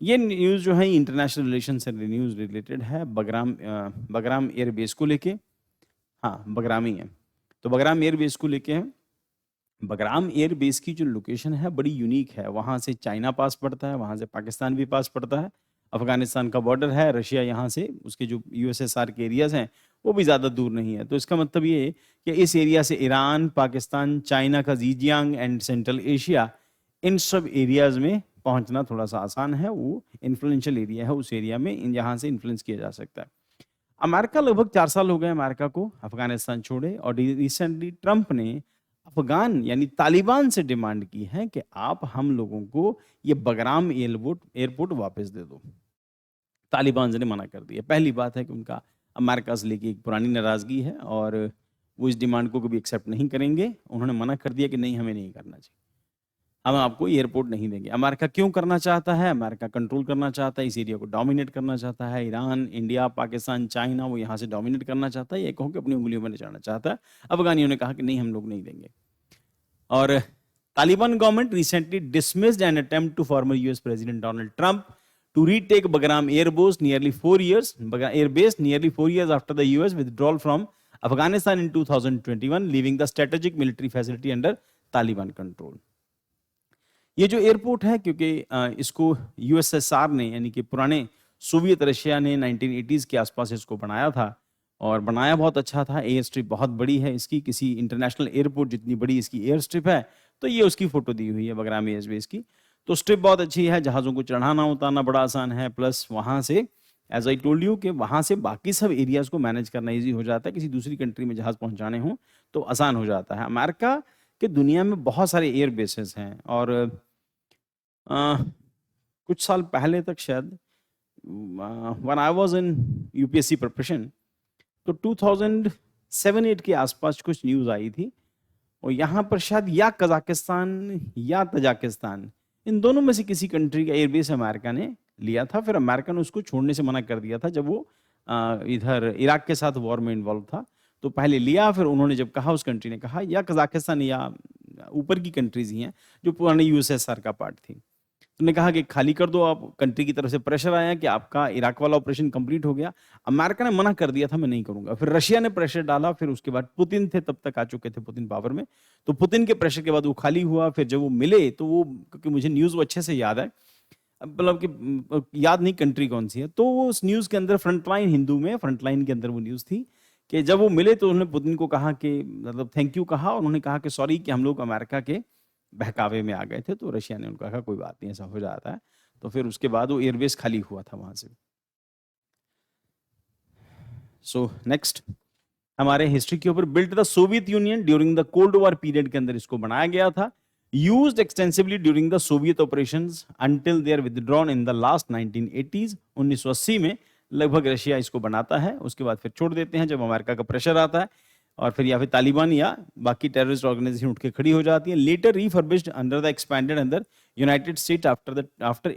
ये न्यूज़ जो है इंटरनेशनल रिलेशन से न्यूज़ रिलेटेड है, बगराम एयर बेस को लेके। हाँ, बगराम ही है। तो बगराम एयर बेस को लेके है। बगराम एयर बेस की जो लोकेशन है बड़ी यूनिक है। वहाँ से चाइना पास पड़ता है, वहाँ से पाकिस्तान भी पास पड़ता है, अफ़गानिस्तान का बॉर्डर है, रशिया यहाँ से उसके जो यूएसएसआर के एरियाज़ हैं, वो भी ज़्यादा दूर नहीं है। तो इसका मतलब ये है कि इस एरिया से ईरान, पाकिस्तान, चाइना का ज़ीजियांग एंड सेंट्रल एशिया, इन सब एरियाज़ में पहुँचना थोड़ा-सा आसान है। वो इन्फ्लुएंशियल एरिया है उस एरिया में, इन जहाँ से इन्फ्लुएंस किया जा सकता है। अमेरिका लगभग 4 साल हो गए अमेरिका को अफ़गानिस्तान छोड़े, और रिसेंटली ट्रंप ने अफ़गान यानी तालिबान से डिमांड की है कि आप हम लोगों को ये बगराम एयरपोर्ट वापस दे दो। तालिबान ने मना कर दिया। पहली बात है कि उनका अमेरिका से लेके एक पुरानी नाराज़गी है, और वो इस डिमांड को कभी एक्सेप्ट नहीं करेंगे। उन्होंने मना कर दिया कि नहीं, हमें नहीं करना चाहिए। हम आपको एयरपोर्ट नहीं देंगे। अमेरिका क्यों करना चाहता है? अमेरिका कंट्रोल करना चाहता है, इस एरिया को डोमिनेट करना चाहता है। ईरान, इंडिया, पाकिस्तान, चाइना, वो यहाँ से डोमिनेट करना चाहता है। ये कहो कि अपनी उँगलियों में नचाना चाहता है। अफ़गानियों ने कहा कि नहीं, हम लोग नहीं देंगे। और Taliban government recently dismissed an attempt to former US president Donald Trump to retake Bagram Air Base nearly 4 years after the US withdrawal from Afghanistan in 2021, leaving the strategic military facility under Taliban control. ये जो airport है, क्योंकि इसको USSR ने यानी कि पुराने Soviet Russia ने 1980s के आसपास इसको बनाया था, और बनाया बहुत अच्छा था। एयर स्ट्रिप बहुत बड़ी है इसकी, किसी इंटरनेशनल एयरपोर्ट जितनी बड़ी इसकी एयर स्ट्रिप है। तो ये उसकी फोटो दी हुई है बगराम एयरबेस की। तो स्ट्रिप बहुत अच्छी है, जहाज़ों को चढ़ाना उतारना बड़ा आसान है, प्लस वहाँ से एज आई टोल्ड यू कि वहाँ से बाकी सब एरियाज़ को मैनेज करना ईजी हो जाता है। किसी दूसरी कंट्री में जहाज़ पहुँचाने हों तो आसान हो जाता है। अमेरिका के दुनिया में बहुत सारे एयर बेसेस हैं, और कुछ साल पहले तक शायद when I was in UPSC preparation, तो 2007-8 के आसपास कुछ न्यूज़ आई थी, और यहाँ पर शायद या कजाकिस्तान या तजाकिस्तान, इन दोनों में से किसी कंट्री का एयरबेस अमेरिका ने लिया था। फिर अमेरिका ने उसको छोड़ने से मना कर दिया था जब वो इधर इराक के साथ वॉर में इन्वॉल्व था। तो पहले लिया, फिर उन्होंने जब कहा, उस कंट्री ने कहा, या कजाकिस्तान या ऊपर की कंट्रीज ही हैं जो पुराने यूएसएसआर का पार्ट थी, उन्होंने कहा कि खाली कर दो। आप कंट्री की तरफ से प्रेशर आया कि आपका इराक वाला ऑपरेशन कंप्लीट हो गया। अमेरिका ने मना कर दिया था, मैं नहीं करूंगा। फिर रशिया ने प्रेशर डाला, फिर उसके बाद पुतिन थे, तब तक आ चुके थे पुतिन पावर में। तो पुतिन के प्रेशर के बाद वो खाली हुआ। फिर जब वो मिले तो वो, क्योंकि मुझे न्यूज़ वो अच्छे से याद है, मतलब कि याद नहीं कंट्री कौन सी है, तो वो उस न्यूज़ के अंदर फ्रंटलाइन हिंदू में फ्रंटलाइन के अंदर वो न्यूज़ थी कि जब वो मिले तो उन्होंने पुतिन को कहा कि मतलब थैंक यू कहा, और उन्होंने कहा कि सॉरी कि हम लोग अमेरिका के बहकावे में आ गए थे। तो रशिया ने उनको कहा कोई बात नहीं, ऐसा हो जाता है। तो फिर उसके बाद वो एयरबेस खाली हुआ था वहां से। सो नेक्स्ट हमारे हिस्ट्री के ऊपर, built the Soviet Union during the Cold War period के अंदर इसको बनाया गया था। Used extensively during the Soviet operations until they are withdrawn in the last 1980s। 1980 में लगभग रशिया इसको बनाता है, उसके बाद फिर छोड़ देते हैं जब अमेरिका का प्रेशर आता है, और फिर या फिर तालिबान या बाकी टेररिस्ट ऑर्गेनाइजेशन उठ के खड़ी हो जाती है। Later refurbished under the expanded under United State after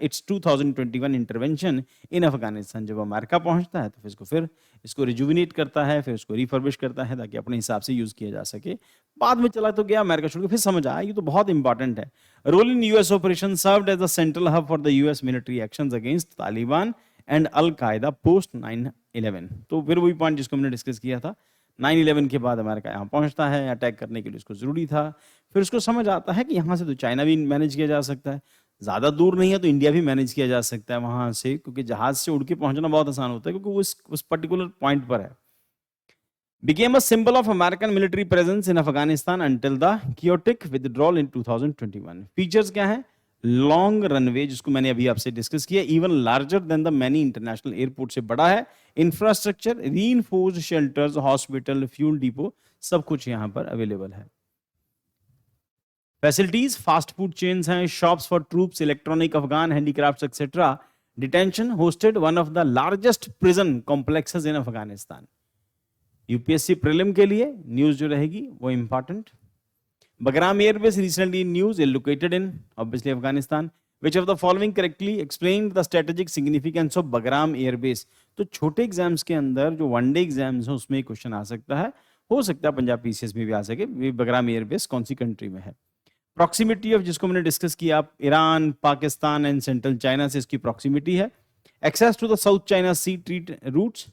its 2021 intervention in Afghanistan. जब अमेरिका पहुंचता है तो फिर इसको रिजुविनेट करता है, फिर इसको रिफर्बिश करता है ताकि अपने हिसाब से यूज किया जा सके। बाद में चला तो गया अमेरिका छोड़ के, फिर समझ आया ये तो बहुत इंपॉर्टेंट है। Role in US operation served as the central hub for the US military actions against Taliban and al Qaeda post 9/11। तो फिर वही पॉइंट जिसको हमने डिस्कस किया था, 9/11 के बाद अमेरिका यहाँ पहुंचता है, अटैक करने के लिए उसको जरूरी था। फिर उसको समझ आता है कि यहाँ से तो चाइना भी मैनेज किया जा सकता है, ज़्यादा दूर नहीं है तो इंडिया भी मैनेज किया जा सकता है वहाँ से, क्योंकि जहाज़ से उड़ के पहुँचना बहुत आसान होता है, क्योंकि वो उस पर्टिकुलर पॉइंट पर है। Became a symbol of American military presence in Afghanistan until the chaotic withdrawal in 2021. Features क्या है? लॉन्ग रनवे, जिसको मैंने अभी आपसे डिस्कस किया, even larger than the many international airport से बड़ा है। Infrastructure, reinforced shelters, hospital, fuel depot, सब कुछ यहाँ पर अवेलेबल है। फैसिलिटीज, फास्ट फूड चेन्स हैं, shops for troops, electronic, Afghan handicrafts etcetera. Detention, hosted one of the largest prison complexes in Afghanistan. UPSC prelim के लिए न्यूज जो रहेगी वो important. Bagram airbase recently news located in obviously Afghanistan. Which of the following correctly explain the strategic significance of Bagram airbase. तो छोटे exams के अंदर जो वनडे एग्जाम्स हैं उसमें क्वेश्चन आ सकता है, हो सकता है पंजाब पीसीएस में भी आ सके, बगराम एयरबेस कौन सी कंट्री में है। प्रॉक्सिमिटी ऑफ, जिसको मैंने डिस्कस किया, आप Iran, Pakistan and central China से इसकी प्रॉक्सिमिटी है। Access to the South China Sea trade routes,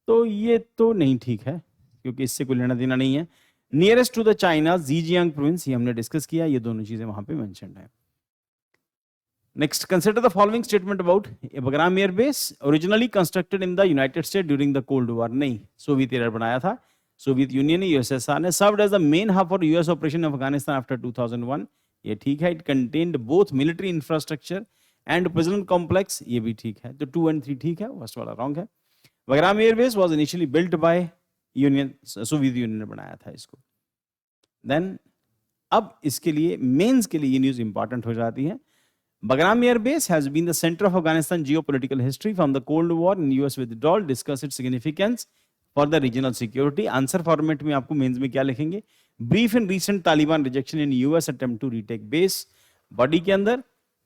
तो ये तो नहीं ठीक है क्योंकि इससे कोई लेना देना नहीं है। Nearest to the China Xinjiang province, ये हमने डिस्कस किया, ये दोनों चीजें वहां पे मेंशन्ड है। Next, consider the following statement about Bagram air base, originally constructed in the United State during the Cold War. नहीं, सोवियत एयर बनाया था, सोवियत यूनियन ने, यूएसएसआर ने। Served as the main hub for US operation of Afghanistan after 2001, ये ठीक है। It contained both military infrastructure and president complex, ये भी ठीक है। तो 2 और 3 ठीक है, फर्स्ट वाला रॉन्ग है। Bagram airbase was initially built by union, Soviet Union ने बनाया था इसको। देन अब इसके लिए मेंस के लिए ये न्यूज इंपॉर्टेंट हो जाती है। Bagram Air Base has been the center of Afghanistan geopolitical history from the Cold War and US withdrawal. Discuss its significance for the regional security. Answer format में आपको मेंस में क्या लिखेंगे? Brief and recent Taliban rejection in US attempt to retake base. Body के अंदर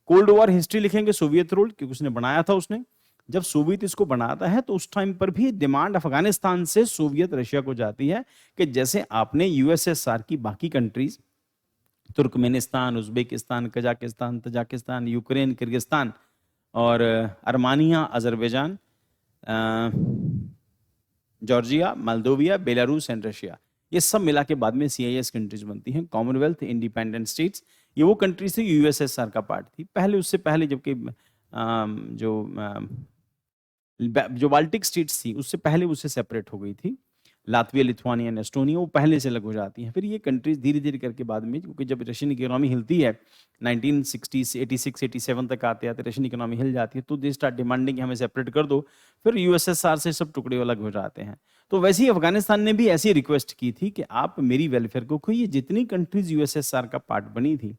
cold war history लिखेंगे, Soviet rule, क्योंकि उसने बनाया था। उसने जब सोवियत इसको बनाता है तो उस टाइम पर भी डिमांड अफगानिस्तान से सोवियत रशिया को जाती है कि जैसे आपने यूएसएसआर की बाकी countries, Turkmenistan, Uzbekistan, Kazakhstan, Tajikistan, Ukraine, Kyrgyzstan और Armenia, Azerbaijan, Georgia, Moldova, Belarus and Russia, ये सब मिला के बाद में सीआईएस कंट्रीज बनती हैं, कॉमनवेल्थ इंडिपेंडेंट स्टेट्स। ये वो कंट्रीज थी यूएसएसआर का पार्ट थी पहले, उससे पहले, जबकि जो बाल्टिक स्टेट्स थी उससे पहले उससे सेपरेट हो गई थी। लातविया, लिथुआनिया, एस्टोनिया वो पहले से अलग हो जाती हैं। फिर ये कंट्रीज धीरे धीरे करके बाद में, क्योंकि जब रशियन इकोनॉमी हिलती है 1960 से 86 87 तक आते आते रशियन इकोनॉमी हिल जाती है, तो दे स्टार्ट डिमांडिंग हमें सेपरेट कर दो। फिर यूएसएसआर से सब टुकड़े अलग हो जाते हैं। तो वैसे ही अफगानिस्तान ने भी ऐसी रिक्वेस्ट की थी कि आप मेरी वेलफेयर को, कोई ये जितनी कंट्रीज यूएसएसआर का पार्ट बनी थी,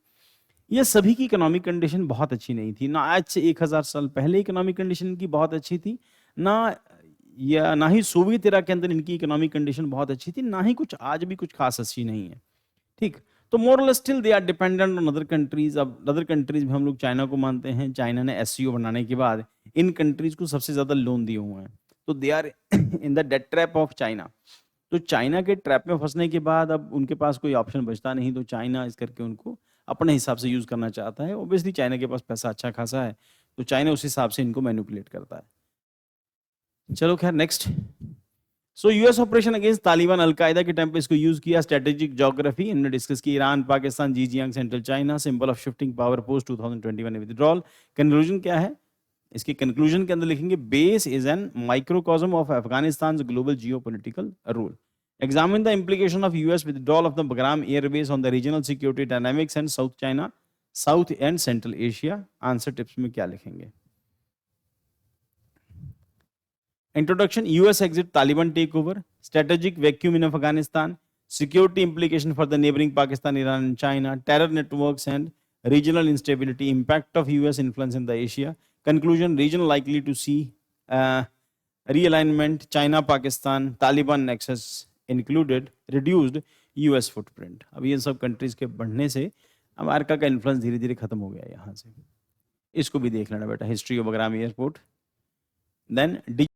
ये सभी की इकोनॉमिक कंडीशन बहुत अच्छी नहीं थी। ना आज से 1000 साल पहले इकोनॉमिक कंडीशन की बहुत अच्छी थी, ना ही सोवियत एरा के अंदर इनकी इकोनॉमिक कंडीशन बहुत अच्छी थी, ना ही कुछ आज भी कुछ खास अच्छी नहीं है। ठीक, तो moral still they are dependent on other countries. अब अदर कंट्रीज में हम लोग चाइना को मानते हैं। चाइना ने एससीओ बनाने के बाद इन कंट्रीज को सबसे ज्यादा लोन दिए हुए हैं, तो they are in the debt trap of China. तो चाइना के ट्रैप में फंसने के बाद अब उनके पास कोई ऑप्शन बचता नहीं, तो चाइना इस करके उनको अपने हिसाब से यूज करना चाहता है। ऑब्वियसली चाइना के पास पैसा अच्छा खासा है, तो चाइना उस हिसाब से इनको मैनिपुलेट करता है। चलो खैर, next. So US operation against Taliban, al Qaeda के टाइम पे इसको यूज किया। स्ट्रेटेजिक ज्योग्राफी हमने डिस्कस की, Iran, Pakistan, Xinjiang, central China, symbol of shifting power post 2021 withdrawal. Conclusion क्या है? इसके कंक्लूजन के अंदर लिखेंगे, base is an microcosm of Afghanistan global geopolitical role. Examine the implication of US withdrawal of the Bagram Air Base on the regional security dynamics and South China, South and Central Asia. Answer tips में क्या लिखेंगे? Introduction, US exit, Taliban takeover, strategic vacuum in Afghanistan, security implication for the neighboring Pakistan, Iran and China, terror networks and regional instability, impact of US influence in the Asia. Conclusion, region likely to see realignment, China, Pakistan, Taliban nexus included, reduced US footprint. अब ये सब countries के बढ़ने से America का influence धीरे धीरे खत्म हो गया यहाँ से। इसको भी देख लेना बेटा, history of Bagram airport. Then